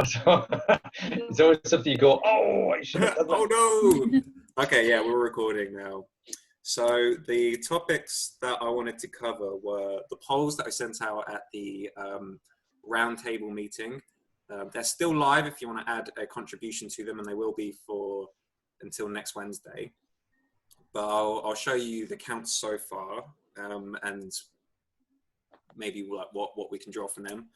So it's always something you go, oh, I should have done that. Oh no! Okay, yeah, we're recording now. So the topics that I wanted to cover were the polls that I sent out at the roundtable meeting. They're still live if you want to add a contribution to them, and they will be for until next Wednesday. But I'll show you the counts so far, and maybe what we can draw from them.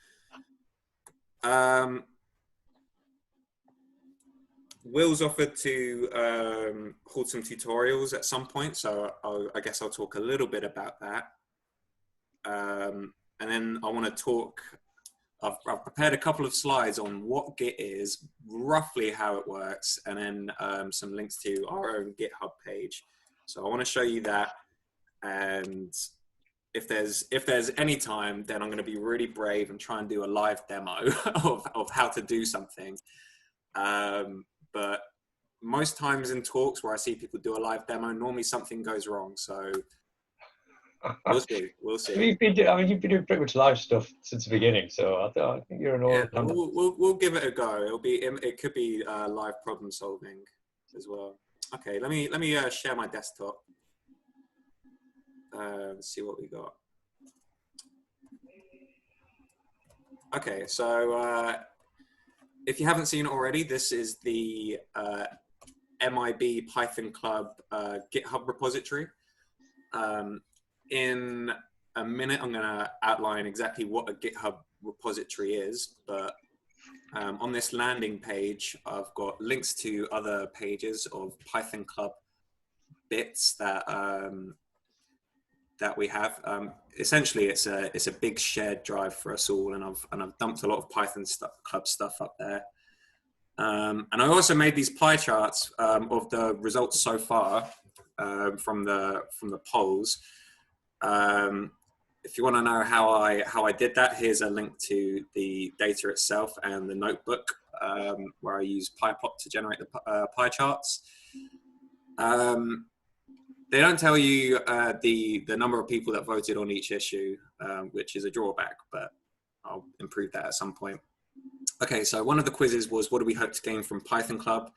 Will's offered to hold some tutorials at some point, so I guess I'll talk a little bit about that. And then I want to talk, I've prepared a couple of slides on what Git is, roughly how it works, and then some links to our own GitHub page. So I want to show you that, and if there's any time, then I'm going to be really brave and try and do a live demo of how to do something. But most times in talks where I see people do a live demo, normally something goes wrong. So we'll see. We'll see. You've been doing pretty much live stuff since the beginning, so I think you're an all-rounder. We'll give it a go. It could be live problem solving as well. Okay, let me share my desktop. Let's see what we got. Okay, so if you haven't seen it already, this is the MIB Python Club GitHub repository. In a minute, I'm going to outline exactly what a GitHub repository is, but on this landing page, I've got links to other pages of Python Club bits that that we have. Essentially, it's a big shared drive for us all, and I've dumped a lot of Python Club stuff up there. And I also made these pie charts of the results so far from the polls. If you want to know how I did that, here's a link to the data itself and the notebook where I use PyPlot to generate the pie charts. They don't tell you the number of people that voted on each issue, which is a drawback, but I'll improve that at some point. Okay, so one of the quizzes was, what do we hope to gain from Python Club?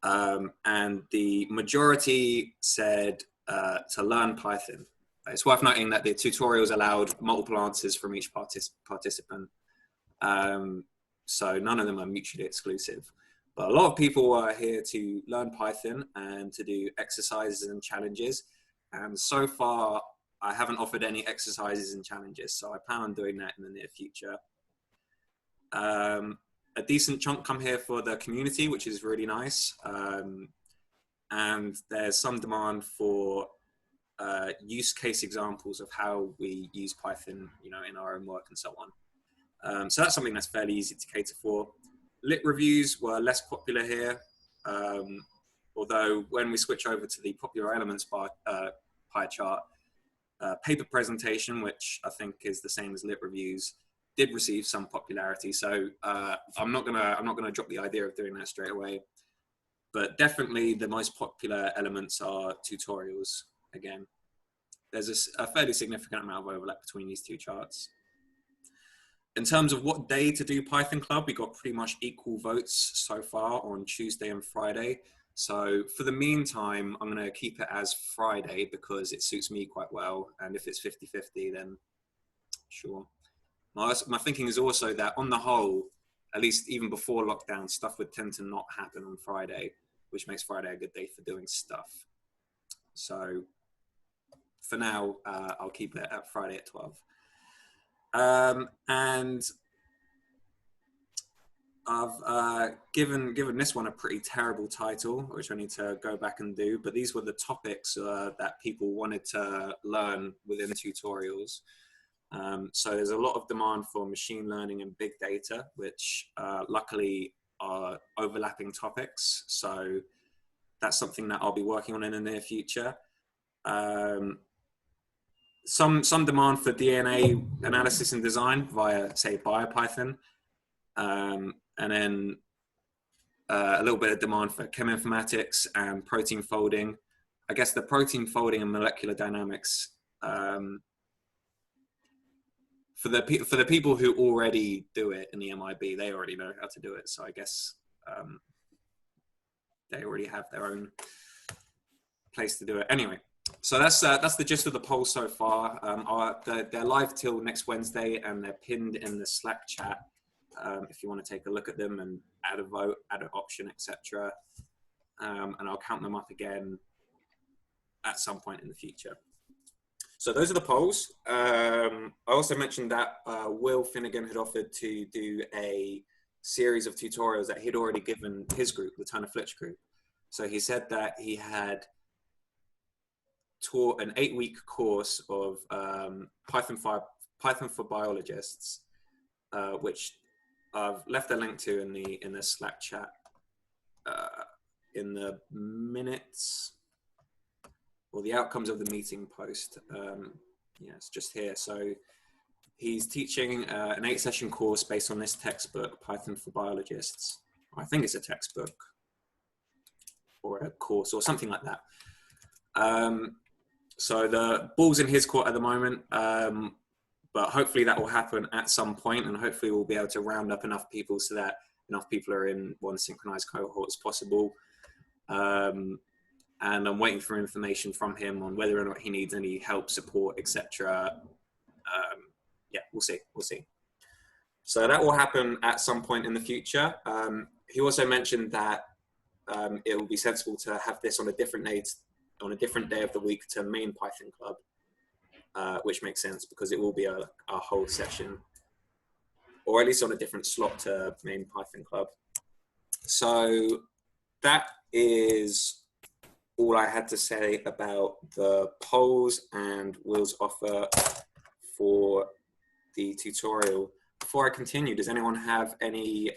And the majority said to learn Python. It's worth noting that the tutorials allowed multiple answers from each participant. So none of them are mutually exclusive. But a lot of people are here to learn Python and to do exercises and challenges. And so far, I haven't offered any exercises and challenges, so I plan on doing that in the near future. A decent chunk come here for the community, which is really nice. And there's some demand for use case examples of how we use Python, in our own work and so on. So that's something that's fairly easy to cater for. Lit reviews were less popular here, although when we switch over to the popular elements pie chart, paper presentation, which I think is the same as lit reviews, did receive some popularity. So I'm not gonna drop the idea of doing that straight away, but definitely the most popular elements are tutorials. Again, there's a fairly significant amount of overlap between these two charts. In terms of what day to do Python Club, we got pretty much equal votes so far on Tuesday and Friday. So for the meantime, I'm going to keep it as Friday because it suits me quite well. And if it's 50-50, then sure. My thinking is also that on the whole, at least even before lockdown, stuff would tend to not happen on Friday, which makes Friday a good day for doing stuff. So for now, I'll keep it at Friday at 12. And I've given this one a pretty terrible title, which I need to go back and do, but these were the topics that people wanted to learn within tutorials. So there's a lot of demand for machine learning and big data, which luckily are overlapping topics. So that's something that I'll be working on in the near future. Some demand for DNA analysis and design via, say, BioPython, and then a little bit of demand for cheminformatics and protein folding. I guess the protein folding and molecular dynamics for the people who already do it in the MIB, they already know how to do it. So I guess they already have their own place to do it. Anyway, so that's the gist of the poll so far. They're live till next Wednesday, and they're pinned in the Slack chat if you want to take a look at them and add a vote, add an option, etc. And I'll count them up again at some point in the future. So those are the polls. I also mentioned that Will Finnegan had offered to do a series of tutorials that he'd already given his group, the Turner Flitch group. So he said that he had taught an 8-week course of Python for biologists, which I've left a link to in the Slack chat in the minutes, or the outcomes of the meeting post. Yeah, it's just here. So he's teaching an 8-session course based on this textbook, Python for Biologists. I think it's a textbook or a course or something like that. So the ball's in his court at the moment, but hopefully that will happen at some point, and hopefully we'll be able to round up enough people so that enough people are in one synchronized cohort as possible. And I'm waiting for information from him on whether or not he needs any help, support, etc. Yeah, we'll see. So that will happen at some point in the future. He also mentioned that it will be sensible to have this on a different day of the week to main Python club, which makes sense because it will be a whole session, or at least on a different slot to main Python club. So that is all I had to say about the polls and Will's offer for the tutorial. Before I continue, does anyone have any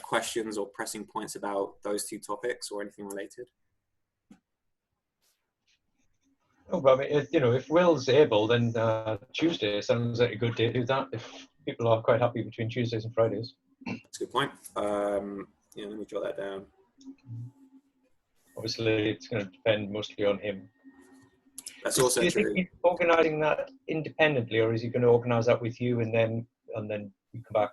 questions or pressing points about those two topics or anything related? Oh, but I mean, if Will's able, then Tuesday sounds like a good day to do that. If people are quite happy between Tuesdays and Fridays. That's a good point. Yeah, let me jot that down. Obviously, it's going to depend mostly on him. That's also true. Do you true. think he's organising that independently, or is he going to organise that with you and then you come back?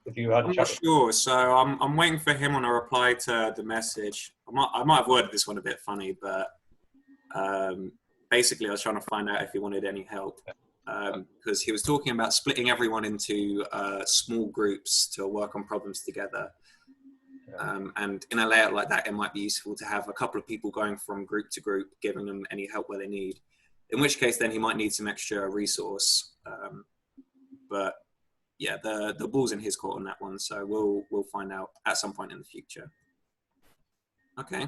If you had I'm not sure. So I'm waiting for him on a reply to the message. I might have worded this one a bit funny, but basically I was trying to find out if he wanted any help, because he was talking about splitting everyone into small groups to work on problems together. And in a layout like that, it might be useful to have a couple of people going from group to group, giving them any help where they need. In which case, then he might need some extra resource. But yeah, the ball's in his court on that one, so we'll find out at some point in the future. Okay.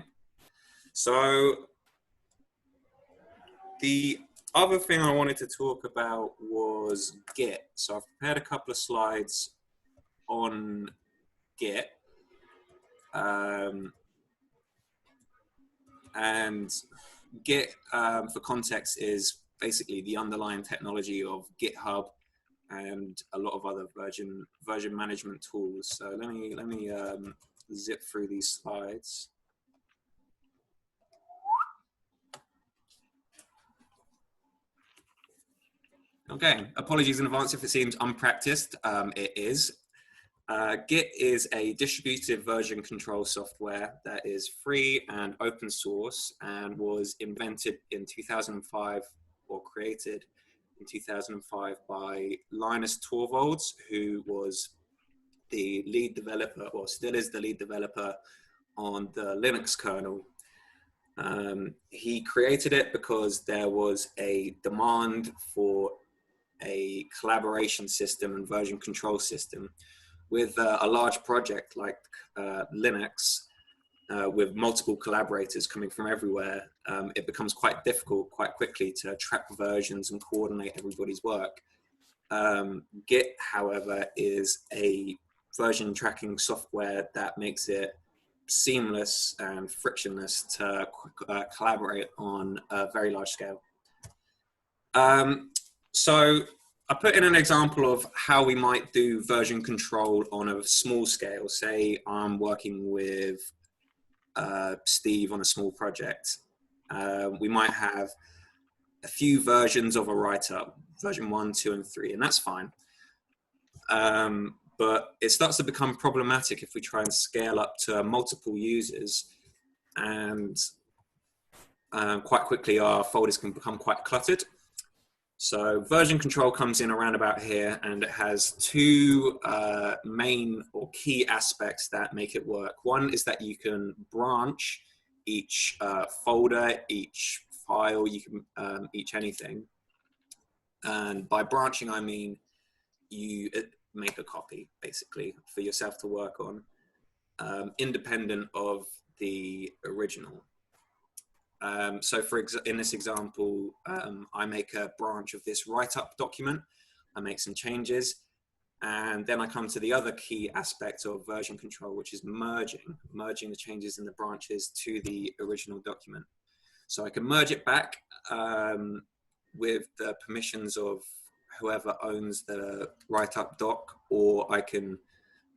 So the other thing I wanted to talk about was Git. So I've prepared a couple of slides on Git. And Git, for context, is basically the underlying technology of GitHub and a lot of other version management tools. So let me zip through these slides. Okay, apologies in advance if it seems unpracticed. It is. Git is a distributed version control software that is free and open source and was invented in 2005 or created in 2005 by Linus Torvalds, who was the lead developer, or still is the lead developer on the Linux kernel. He created it because there was a demand for a collaboration system and version control system. With a large project like Linux, with multiple collaborators coming from everywhere, it becomes quite difficult quite quickly to track versions and coordinate everybody's work. Git, however, is a version tracking software that makes it seamless and frictionless to collaborate on a very large scale. So I put in an example of how we might do version control on a small scale. Say I'm working with Steve on a small project. We might have a few versions of a write-up. version 1, 2, and 3, and that's fine. But it starts to become problematic if we try and scale up to multiple users, and quite quickly our folders can become quite cluttered. So version control comes in around about here, and it has two main or key aspects that make it work. One is that you can branch each folder, each file, you can each anything. And by branching, I mean you make a copy, basically, for yourself to work on, independent of the original. So in this example, I make a branch of this write-up document, I make some changes, and then I come to the other key aspect of version control, which is merging the changes in the branches to the original document. So I can merge it back with the permissions of whoever owns the write-up doc, or I can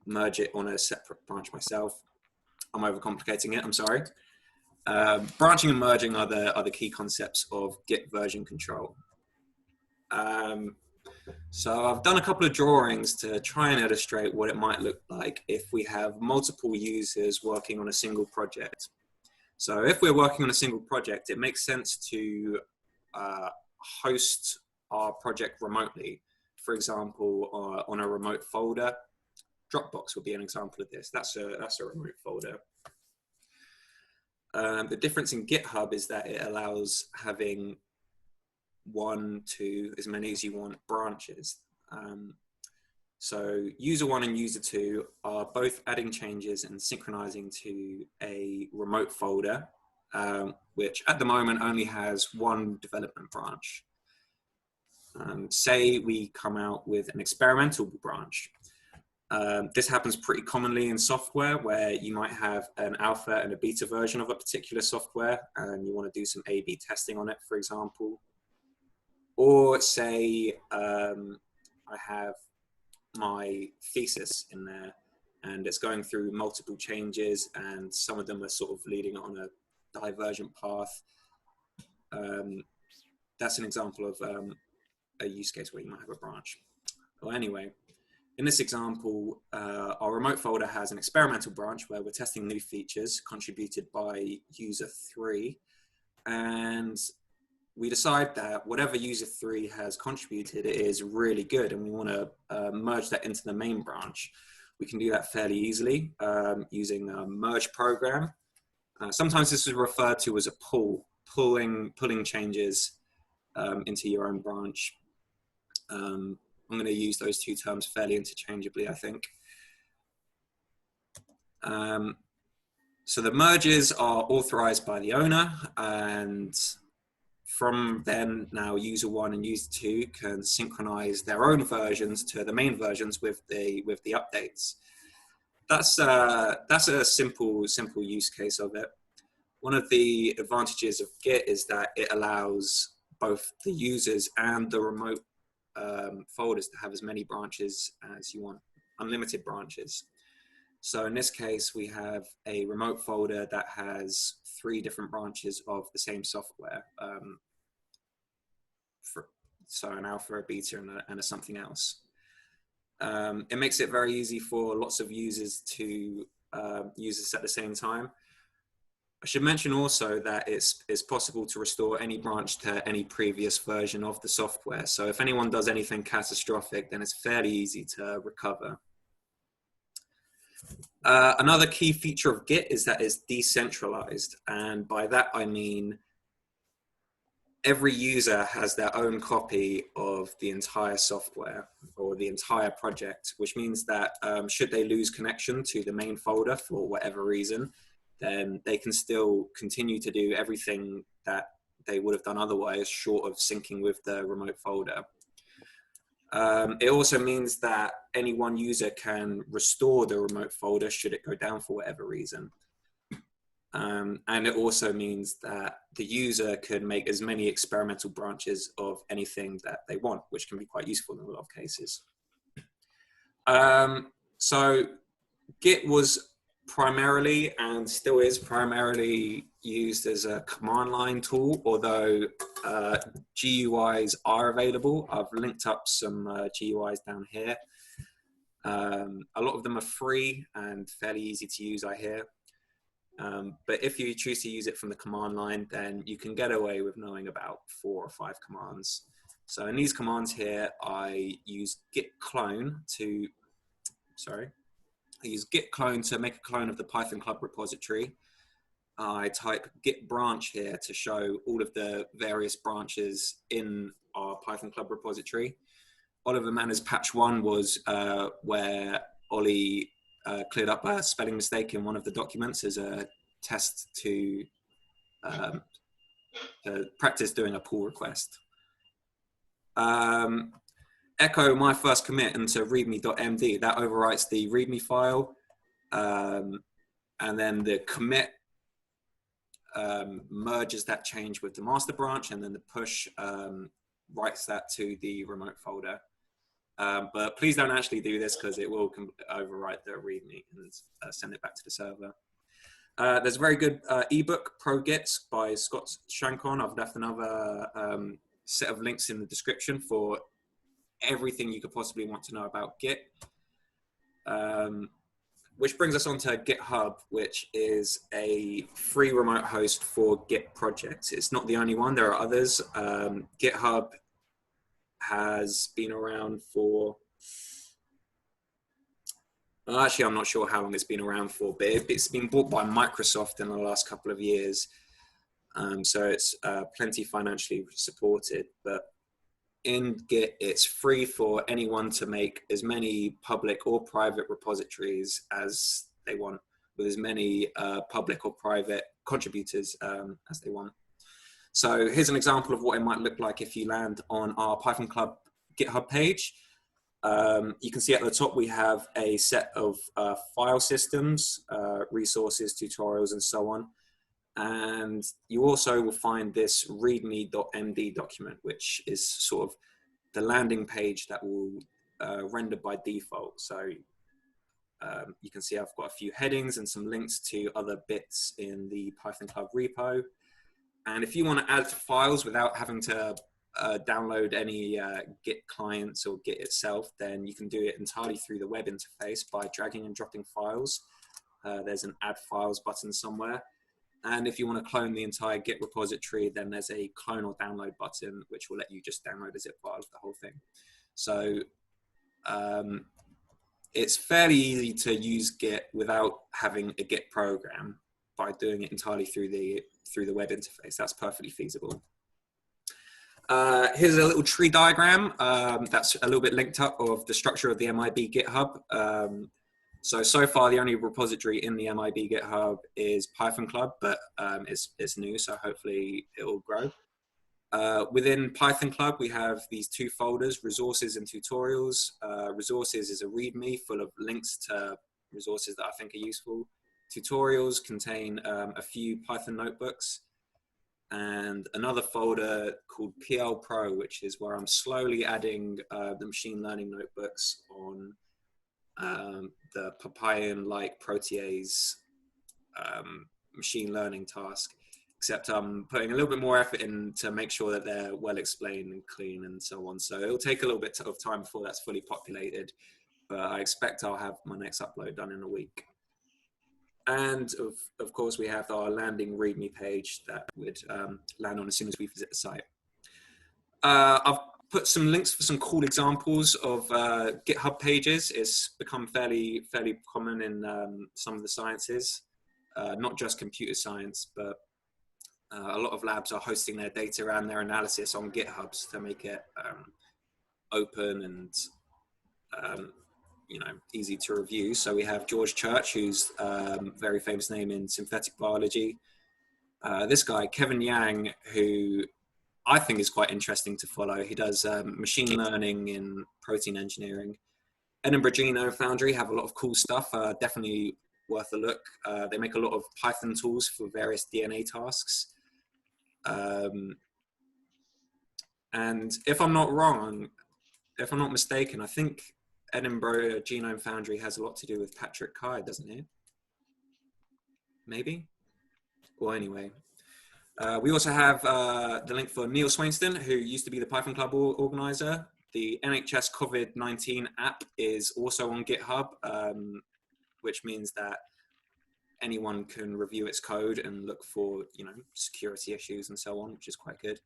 merge it on a separate branch myself. I'm overcomplicating it, I'm sorry. Branching and merging are the key concepts of Git version control. So I've done a couple of drawings to try and illustrate what it might look like if we have multiple users working on a single project. So if we're working on a single project, it makes sense to host our project remotely. For example, on a remote folder, Dropbox would be an example of this. That's a remote folder. The difference in GitHub is that it allows having 1, 2, as many as you want branches. So user 1 and user 2 are both adding changes and synchronizing to a remote folder, which at the moment only has 1 development branch. Say we come out with an experimental branch. This happens pretty commonly in software, where you might have an alpha and a beta version of a particular software, and you want to do some A/B testing on it, for example. Or say I have my thesis in there, and it's going through multiple changes, and some of them are sort of leading on a divergent path. That's an example of a use case where you might have a branch. Well, anyway, in this example, our remote folder has an experimental branch where we're testing new features contributed by user 3. And we decide that whatever user 3 has contributed is really good, and we want to merge that into the main branch. We can do that fairly easily using a merge program. Sometimes this is referred to as a pulling changes into your own branch. I'm going to use those two terms fairly interchangeably, I think. So the merges are authorized by the owner, and from then now user 1 and user 2 can synchronize their own versions to the main versions with the updates. That's a simple use case of it. One of the advantages of Git is that it allows both the users and the remote folders to have as many branches as you want, unlimited branches. So in this case, we have a remote folder that has 3 different branches of the same software. So an alpha, a beta, and a something else. It makes it very easy for lots of users to use this at the same time. I should mention also that it's possible to restore any branch to any previous version of the software. So if anyone does anything catastrophic, then it's fairly easy to recover. Another key feature of Git is that it's decentralized. And by that, I mean every user has their own copy of the entire software or the entire project, which means that should they lose connection to the main folder for whatever reason, then they can still continue to do everything that they would have done otherwise, short of syncing with the remote folder. It also means that any one user can restore the remote folder should it go down for whatever reason. And it also means that the user can make as many experimental branches of anything that they want, which can be quite useful in a lot of cases. So Git was primarily, and still is primarily, used as a command line tool, although GUIs are available. I've linked up some GUIs down here. A lot of them are free and fairly easy to use, I hear. But if you choose to use it from the command line, then you can get away with knowing about 4 or 5 commands. So in these commands here, I use git clone to, I use git clone to make a clone of the Python Club repository. I type git branch here to show all of the various branches in our Python Club repository. Oliver Manner's patch 1 was where Ollie cleared up a spelling mistake in one of the documents as a test to practice doing a pull request. Echo my first commit into readme.md. That overwrites the readme file, and then the commit merges that change with the master branch, and then the push writes that to the remote folder. But please don't actually do this because it will overwrite the readme and send it back to the server. There's a very good ebook, Pro Gits, by Scott Shankon. I've left another set of links in the description for everything you could possibly want to know about Git. Which brings us on to GitHub, which is a free remote host for Git projects. It's not the only one, there are others. GitHub has been around for, well, actually I'm not sure how long it's been around for, but it's been bought by Microsoft in the last couple of years. So it's plenty financially supported, but in Git, it's free for anyone to make as many public or private repositories as they want, with as many public or private contributors as they want. So here's an example of what it might look like if you land on our Python Club GitHub page. You can see at the top we have a set of file systems, resources, tutorials, and so on. And you also will find this readme.md document, which is sort of the landing page that will render by default. So you can see I've got a few headings and some links to other bits in the Python Club repo. And if you want to add files without having to download any Git clients or Git itself, then you can do it entirely through the web interface by dragging and dropping files. There's an add files button somewhere. And if you want to clone the entire Git repository, then there's a clone or download button, which will let you just download a zip file of the whole thing. So it's fairly easy to use Git without having a Git program by doing it entirely through the web interface. That's perfectly feasible. Here's a little tree diagram that's a little bit linked up of the structure of the MIB GitHub. So far, the only repository in the MIB GitHub is Python Club, but it's new, so hopefully it will grow. Within Python Club, we have these 2 folders, resources and tutorials. Resources is a README full of links to resources that I think are useful. Tutorials contain a few Python notebooks, and another folder called PL Pro, which is where I'm slowly adding the machine learning notebooks on the Papillon-like protease machine learning task, except I'm putting a little bit more effort in to make sure that they're well explained and clean and so on. So it'll take a little bit of time before that's fully populated, but I expect I'll have my next upload done in a week. And of course, we have our landing README page that would land on as soon as we visit the site. I've put some links for some cool examples of GitHub pages. It's become fairly common in some of the sciences, not just computer science, but a lot of labs are hosting their data and their analysis on GitHubs to make it open and easy to review. So we have George Church, who's a very famous name in synthetic biology. This guy, Kevin Yang, who I think is quite interesting to follow. He does machine learning in protein engineering. Edinburgh Genome Foundry have a lot of cool stuff, definitely worth a look. They make a lot of Python tools for various DNA tasks. And if I'm not mistaken, I think Edinburgh Genome Foundry has a lot to do with Patrick Kai, doesn't it? maybe? Well, anyway. We also have the link for Neil Swainston, who used to be the Python Club organizer. The NHS Covid-19 app is also on GitHub, which means that anyone can review its code and look for, security issues and so on, which is quite good.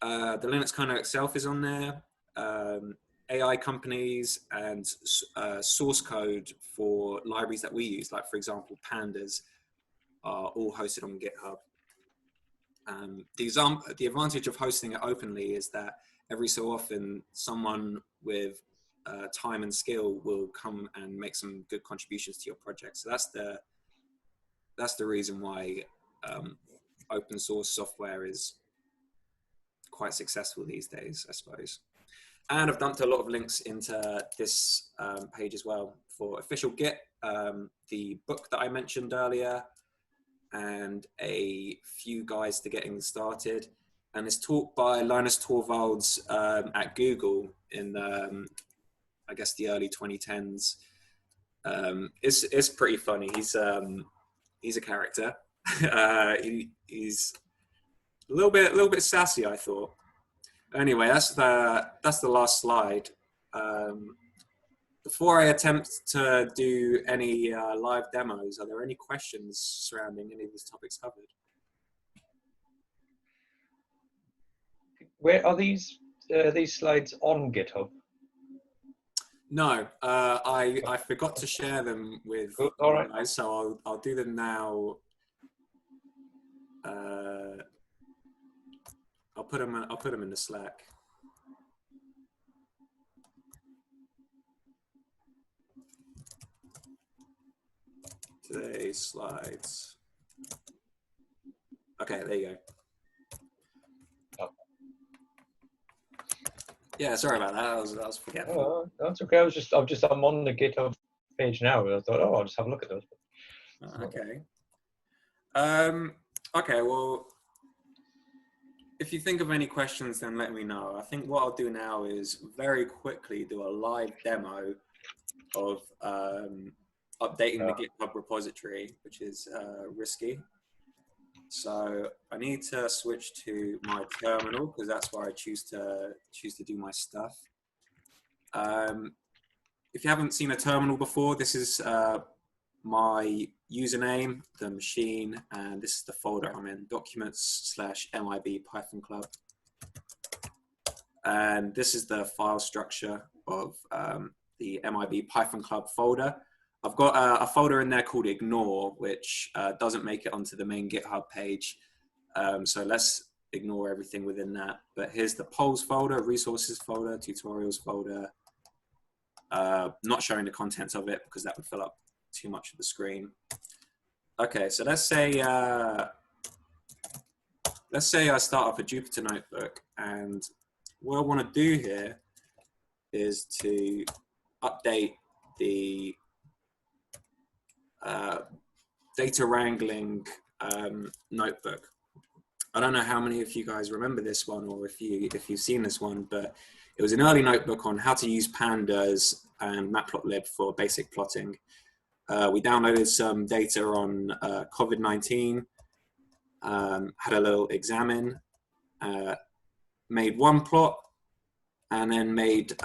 The Linux kernel itself is on there. AI companies and source code for libraries that we use, like for example, pandas, are all hosted on GitHub. The advantage of hosting it openly is that every so often someone with time and skill will come and make some good contributions to your project. So that's the reason why open source software is quite successful these days, I suppose. And I've dumped a lot of links into this page as well for official Git, the book that I mentioned earlier, and a few guides to getting started. And it's taught by Linus Torvalds at Google in, I guess, the early 2010s. It's pretty funny. He's a character. He's a little bit sassy, I thought. Anyway, that's the last slide. Before I attempt to do any live demos, are there any questions surrounding any of these topics covered? Where are these slides on GitHub? No, I forgot to share them with you guys, so I'll do them now. I'll put them in the Slack. Today's slides. Okay, there you go. Oh. Yeah, sorry about that. I was forgetful. Oh, that's okay. I'm on the GitHub page now. I thought, I'll just have a look at those. Okay. Okay. Well, if you think of any questions, then let me know. I think what I'll do now is very quickly do a live demo of updating the GitHub repository, which is risky. So I need to switch to my terminal because that's where I choose to do my stuff. If you haven't seen a terminal before, this is my username, the machine, and this is the folder I'm in, documents/MIB Python Club. And this is the file structure of the MIB Python Club folder. I've got a folder in there called ignore, which doesn't make it onto the main GitHub page. So let's ignore everything within that. But here's the polls folder, resources folder, tutorials folder. Not showing the contents of it because that would fill up too much of the screen. Okay, so let's say I start up a Jupyter notebook, and what I want to do here is to update the data wrangling notebook. I don't know how many of you guys remember this one, or if you've seen this one, but it was an early notebook on how to use pandas and matplotlib for basic plotting. We downloaded some data on COVID-19, had a little examine, made one plot, and then made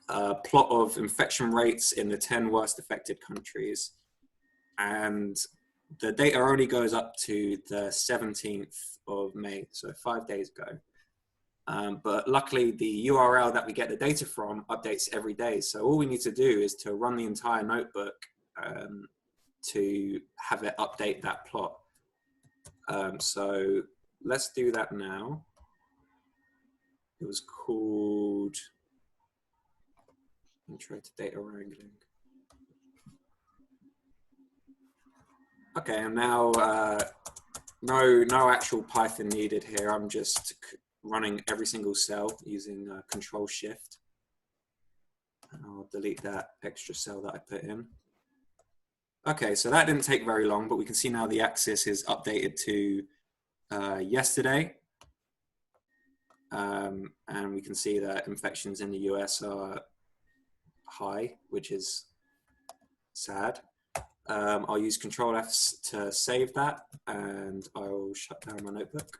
a plot of infection rates in the 10 worst affected countries. And the data only goes up to the 17th of May, so 5 days ago. But luckily, the URL that we get the data from updates every day. So all we need to do is to run the entire notebook to have it update that plot. So let's do that now. It was called Intro to Data Wrangling. Okay, and now no actual Python needed here. I'm just running every single cell using Control-Shift. And I'll delete that extra cell that I put in. Okay, so that didn't take very long, but we can see now the axis is updated to yesterday. And we can see that infections in the US are high, which is sad. I'll use Control F to save that, and I'll shut down my notebook.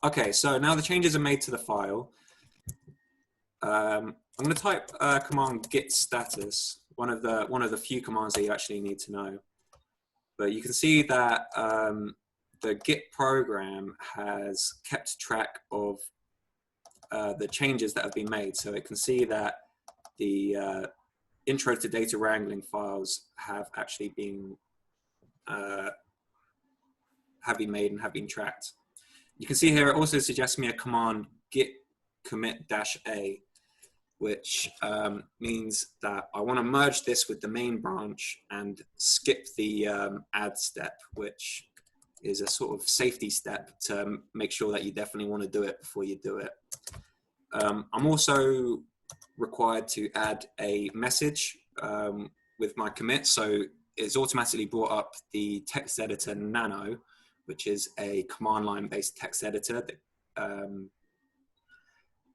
Okay, so now the changes are made to the file. I'm going to type command git status, one of the few commands that you actually need to know. But you can see that the Git program has kept track of the changes that have been made. So it can see that the intro to data wrangling files have actually been made and have been tracked. You can see here it also suggests me a command git commit -a, which means that I want to merge this with the main branch and skip the add step, which is a sort of safety step to make sure that you definitely want to do it before you do it. I'm also required to add a message with my commit, so it's automatically brought up the text editor Nano, which is a command line based text editor that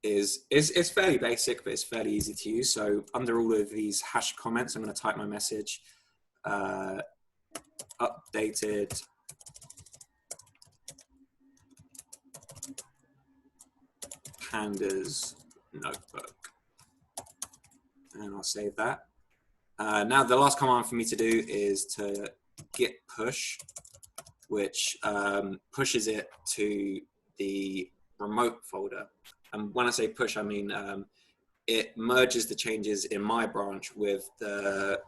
is fairly basic, but it's fairly easy to use. So under all of these hash comments, I'm going to type my message, updated pandas notebook, and I'll save that. Now the last command for me to do is to git push, which pushes it to the remote folder. And when I say push, I mean it merges the changes in my branch with the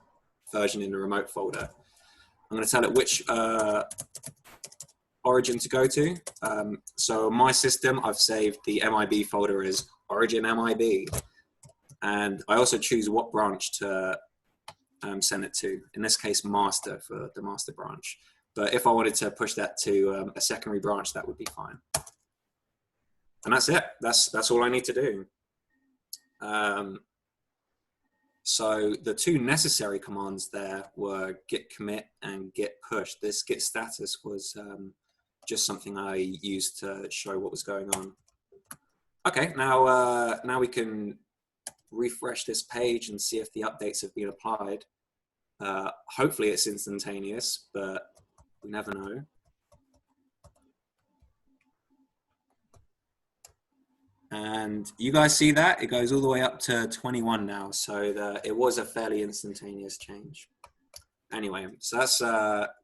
version in the remote folder. I'm going to tell it which origin to go to. So my system, I've saved the MIB folder as origin MIB. And I also choose what branch to send it to. In this case, master for the master branch. But if I wanted to push that to a secondary branch, that would be fine. And that's it. That's all I need to do. So the two necessary commands there were git commit and git push. This git status was just something I used to show what was going on. Okay, now we can refresh this page and see if the updates have been applied. Hopefully it's instantaneous, but we never know. And you guys see that? It goes all the way up to 21 now, so it was a fairly instantaneous change. Anyway, so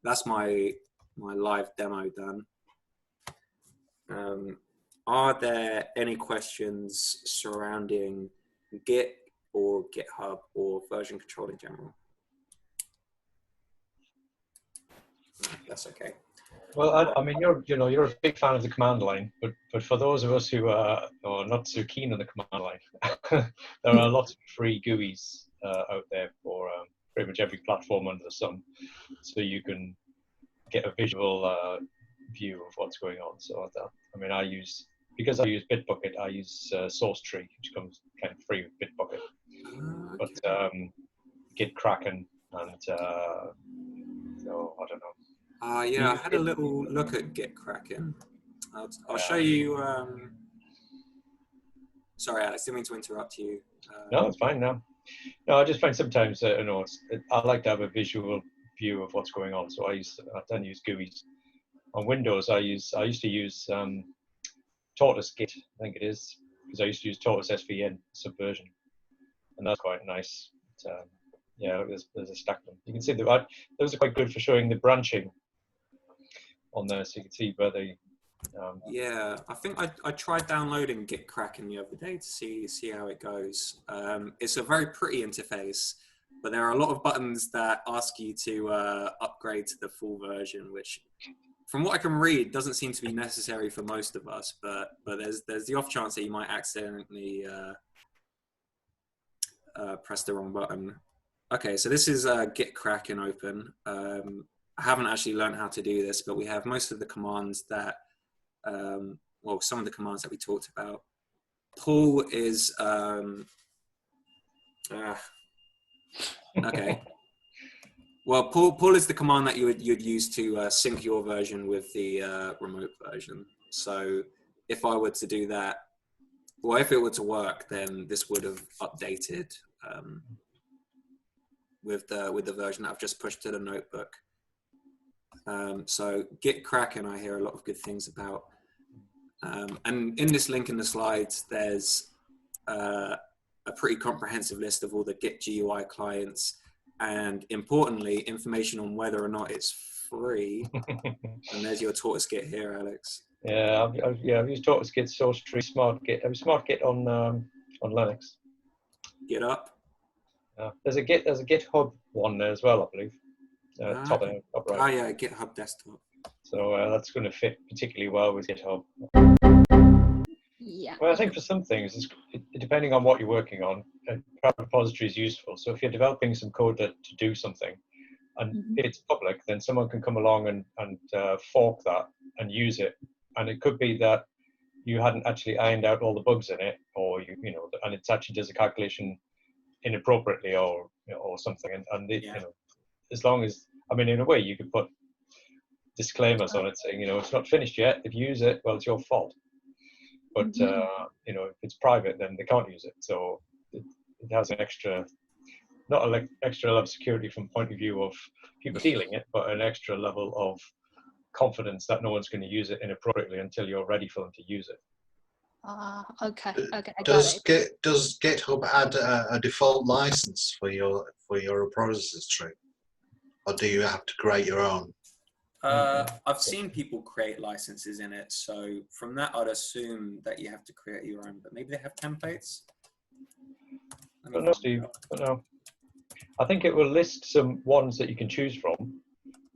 that's my live demo done. Are there any questions surrounding Git or GitHub or version control in general? That's okay. Well, I mean, you're a big fan of the command line, but for those of us who are not so keen on the command line, there are lots of free GUIs out there for pretty much every platform under the sun, so you can get a visual view of what's going on. So because I use Bitbucket, I use SourceTree, which comes kind of free with Bitbucket. Okay. But Git Kraken and I don't know. Yeah, I had a little look at Git Kraken. I'll show you. Sorry, Alex, didn't mean to interrupt you. No, it's fine. No, I just find sometimes I like to have a visual view of what's going on. So I don't use GUIs. On Windows, I used to use Tortoise Git, I think it is, because I used to use Tortoise SVN Subversion, and that's quite nice. But, yeah, there's a stack of them. You can see that those are quite good for showing the branching on there, so you can see where they. Yeah, I think I tried downloading Git Kraken the other day to see how it goes. It's a very pretty interface, but there are a lot of buttons that ask you to upgrade to the full version, which, from what I can read, doesn't seem to be necessary for most of us. But there's the off chance that you might accidentally press the wrong button. Okay, so this is Git Kraken open. I haven't actually learned how to do this, but we have most of the commands that, well, some of the commands that we talked about. Pull is, okay. Well, pull is the command that you'd use to sync your version with the remote version. So if I were to do that, well, if it were to work, then this would have updated. with the version that I've just pushed to the notebook. So Git Kraken, I hear a lot of good things about. And in this link in the slides, there's a pretty comprehensive list of all the Git GUI clients, and importantly, information on whether or not it's free. And there's your Tortoise Git here, Alex. Yeah, I've used Tortoise Git, Source Tree, Smart Git. Smart Git on Linux. GitHub. There's a GitHub one there as well, I believe. Top right. Oh yeah, GitHub desktop. So that's going to fit particularly well with GitHub. Yeah. Well, I think for some things, depending on what you're working on, a private repository is useful. So if you're developing some code to do something, and it's public, then someone can come along and fork that and use it. And it could be that you hadn't actually ironed out all the bugs in it, or you know, and it actually does a calculation inappropriately or something. And you know, as long as, I mean, in a way, you could put disclaimers on it saying, you know, it's not finished yet. If you use it, well, it's your fault. But you know, if it's private, then they can't use it. So it has an extra, not an extra level of security from the point of view of people stealing it, but an extra level of confidence that no one's going to use it inappropriately until you're ready for them to use it. Okay. Does GitHub add a default license for your repository, or do you have to create your own? I've seen people create licenses in it, so from that I'd assume that you have to create your own, but maybe they have templates? But no, Steve, but no. I think it will list some ones that you can choose from,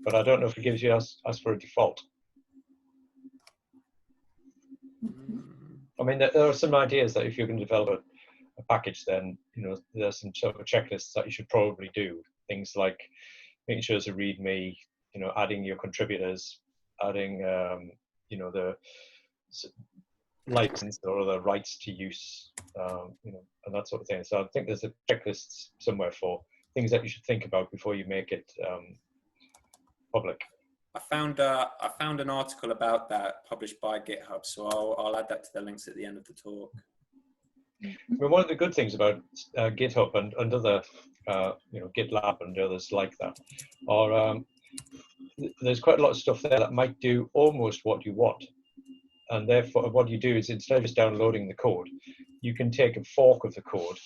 but I don't know if it gives you as for a default. I mean, there are some ideas that if you're going to develop a package, then, you know, there's some sort of checklists that you should probably do. Things like making sure there's a README, you know, adding your contributors, adding, you know, the license or the rights to use, you know, and that sort of thing. So I think there's a checklist somewhere for things that you should think about before you make it public. I found an article about that published by GitHub, so I'll add that to the links at the end of the talk. I mean, one of the good things about GitHub and other, you know, GitLab and others like that, are there's quite a lot of stuff there that might do almost what you want. And therefore, what you do is, instead of just downloading the code, you can take a fork of the code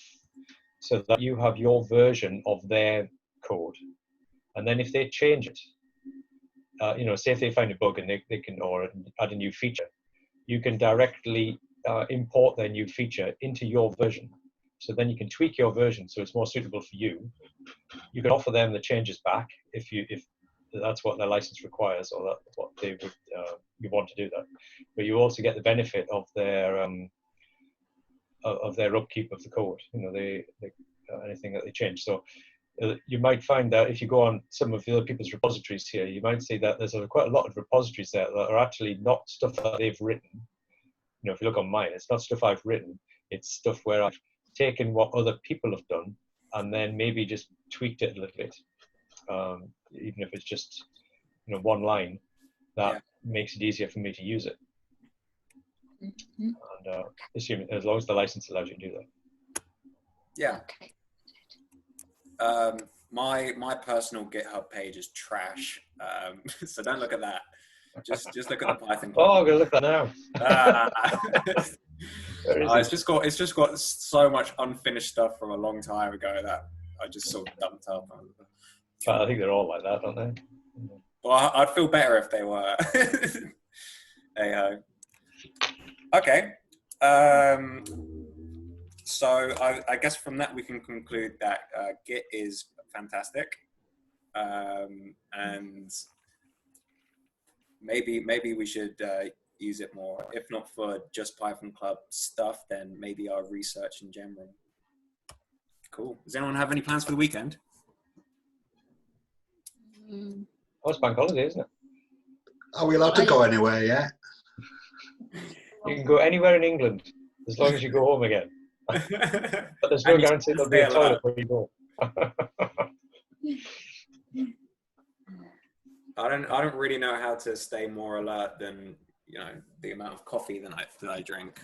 so that you have your version of their code. And then if they change it, you know, say if they find a bug and they can, or add a new feature, you can directly import their new feature into your version. So then you can tweak your version so it's more suitable for you. You can offer them the changes back if that's what their license requires, or that's what they would you want to do that. But you also get the benefit of their upkeep of the code. You know, anything that they change. So you might find that if you go on some of the other people's repositories here, you might see that there's quite a lot of repositories there that are actually not stuff that they've written. You know, if you look on mine, it's not stuff I've written. It's stuff where I've taken what other people have done and then maybe just tweaked it a little bit. Even if it's just, you know, one line, that makes it easier for me to use it. And assuming, as long as the license allows you to do that. Yeah. Okay. My personal GitHub page is trash, so don't look at that. Just look at the Python. Oh, I'm gonna look at that now. It's just got so much unfinished stuff from a long time ago that I just sort of dumped up. But I think they're all like that, aren't they? Well, I'd feel better if they were. Hey ho. Okay. So I guess from that we can conclude that Git is fantastic, and maybe we should use it more. If not for just Python Club stuff, then maybe our research in general. Cool. Does anyone have any plans for the weekend? Oh, it's bank holiday, isn't it? Are we allowed to go anywhere yet? You can go anywhere in England as long as you go home again. But there's no guarantee there'll be a toilet where you go. I don't really know how to stay more alert than, you know, the amount of coffee that I drink.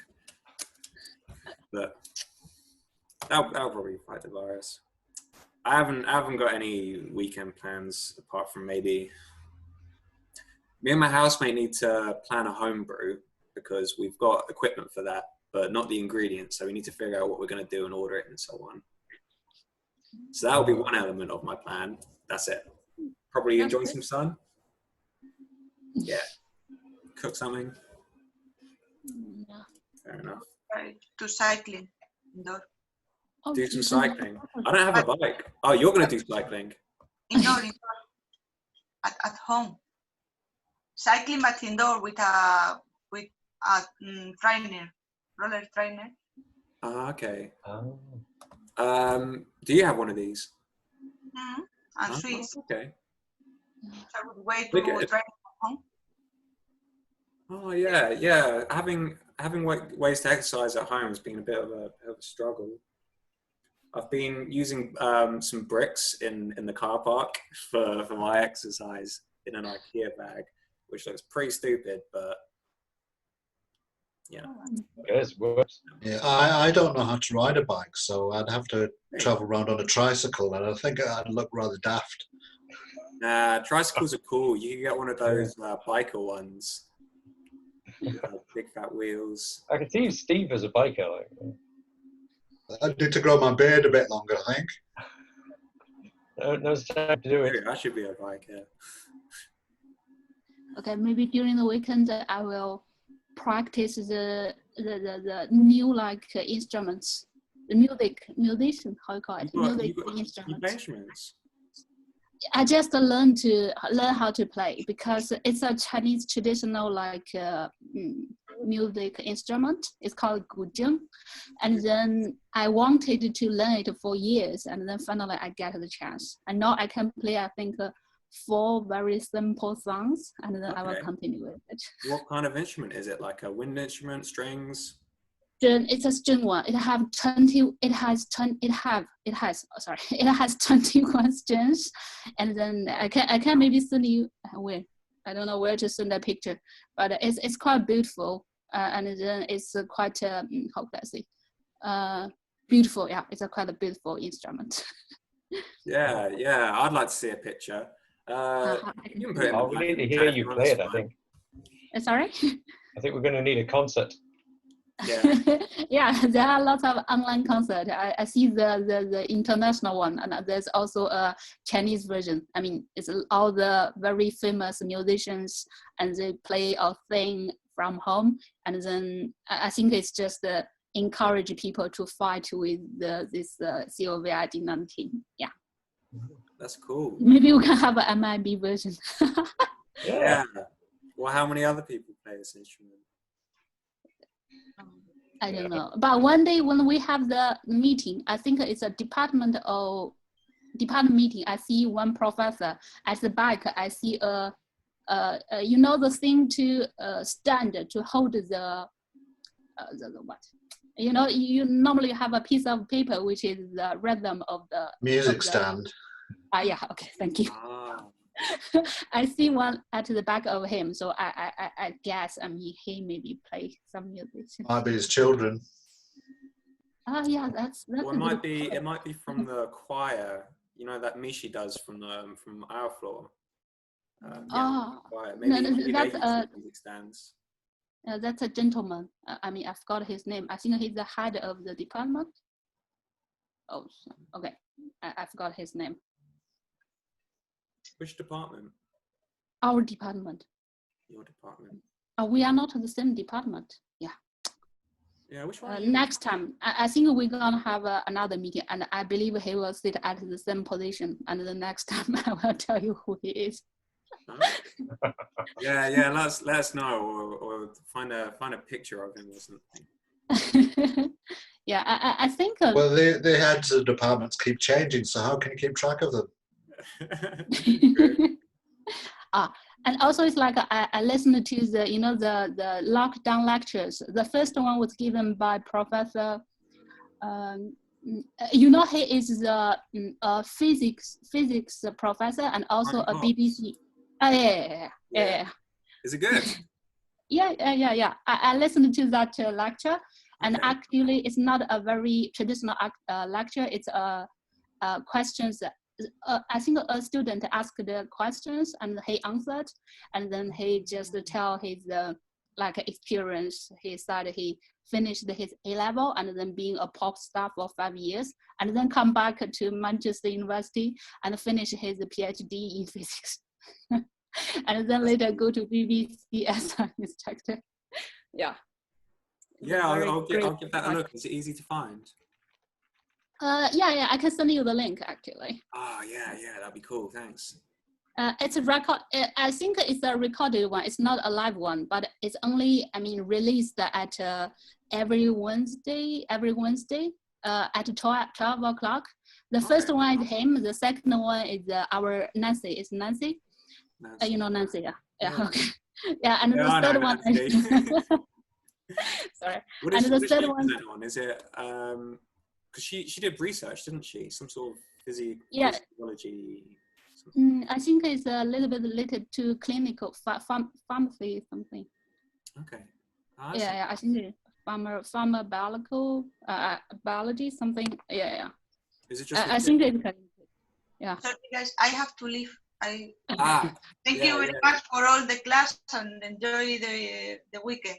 But that'll probably fight the virus. I haven't got any weekend plans apart from maybe me and my housemate need to plan a homebrew because we've got equipment for that, but not the ingredients. So we need to figure out what we're going to do and order it and so on. So that will be one element of my plan. That's it. Probably enjoy some sun. Yeah. Cook something. Yeah. Fair enough. To cycling indoor. Oh, Do some cycling. I don't have a bike. Oh, you're going to do cycling. Indoor at home. Cycling but indoor with a trainer, roller trainer. Ah, okay. Oh. Do you have one of these? And Oh, Swiss. okay. It's a good way to train at home. Oh yeah. Having ways to exercise at home has been a bit of a struggle. I've been using some bricks in the car park for my exercise in an IKEA bag, which looks pretty stupid, but yeah. Yes, works. Yeah, I don't know how to ride a bike, so I'd have to travel around on a tricycle, and I think I'd look rather daft. Tricycles are cool. You can get one of those biker ones. Big fat wheels. I can see Steve as a biker. Like. I need to grow my beard a bit longer, I think. No time to do it. Maybe I should be a biker. Okay, maybe during the weekend I will practice the new instruments, the musician, how you call it, music instruments. I just learn how to play because it's a Chinese traditional music instrument. It's called guzheng, and then I wanted to learn it for years, and then finally I get the chance. And now I can play, I think, 4 very simple songs, and then I will continue with it. What kind of instrument is it? Like a wind instrument, strings? It's a string one. It has 21 strings, and then I can maybe send you where. I don't know where to send that picture, but it's quite beautiful, and then it's quite how can I say, beautiful. Yeah, it's quite a beautiful instrument. Yeah, I'd like to see a picture. You can put it in we need to hear you play it, I think. Sorry? I think we're going to need a concert. Yeah. Yeah, there are lots of online concerts. I see the international one, and there's also a Chinese version. I mean, it's all the very famous musicians, and they play a thing from home, and then I think it's just encourage people to fight with this COVID-19. Yeah. That's cool. Maybe we can have an MIB version. Yeah. Well, how many other people play this instrument? I don't know. But one day when we have the meeting, I think it's a department meeting. I see one professor at the back. I see the thing to stand to hold the what? You normally have a piece of paper which is the rhythm of the music stand. Yeah. Okay. Thank you. I see one at the back of him, so I guess he maybe play some music. Might be his children. Yeah, that's. Well, it might be from the choir. You know that Mishi does from our floor. Choir. Maybe that's music stands. That's a gentleman. I forgot his name. I think he's the head of the department. Oh, okay. I forgot his name. Which department? Our department. Your department. We are not the same department. Yeah. Yeah, which one? Next time, I think we're gonna have another meeting, and I believe he will sit at the same position. And the next time, I will tell you who he is. Yeah. Let us know, or find a picture of him or something. Yeah, I think. Well, the heads of departments keep changing, so how can you keep track of them? And also it's like I listened to the lockdown lectures. The first one was given by Professor. He is the physics professor and also a BBC. Yeah. Is it good? Yeah. I listened to that lecture, and actually it's not a very traditional lecture. It's questions. I think a student asked the questions and he answered, and then he just tell his like experience. He said he finished his A-level and then being a pop star for 5 years, and then come back to Manchester University and finish his PhD in physics. And then later go to BBC as an instructor. Yeah. Yeah, I'll give that a look. Is it easy to find? Yeah, I can send you the link actually. Oh, yeah, that'd be cool. Thanks. It's a record. I think it's a recorded one. It's not a live one, but it's only, released at every Wednesday at 12 o'clock. The first one is him. The second one is our Nancy. It's Nancy. You know Nancy, yeah. Okay. Yeah, and the third one. Sorry. What is the third one? Is it because she did research, didn't she? Some sort of physiology. I think it's a little bit related to clinical pharmacy something. Okay. Yeah, I think it's pharmaceutical biology something. Yeah. Is it just? I think it's yeah. Sorry guys, I have to leave. Thank you very much for all the class and enjoy the weekend.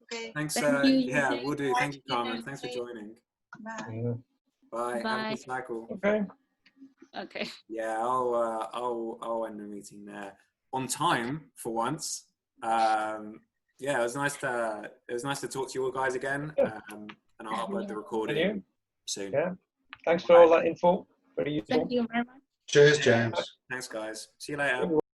Okay. Thanks. Thank you. Yeah, we'll do. Thank you, Carmen. Thanks for joining. Bye. Bye. Bye. Have a good cycle. Okay. Okay. Yeah, I'll end the meeting there on time for once. Yeah, it was nice to talk to you all guys again. And I'll upload the recording soon. Yeah. Thanks for all that info. Very useful. Thank you very much. Cheers, James. Thanks, guys. See you later.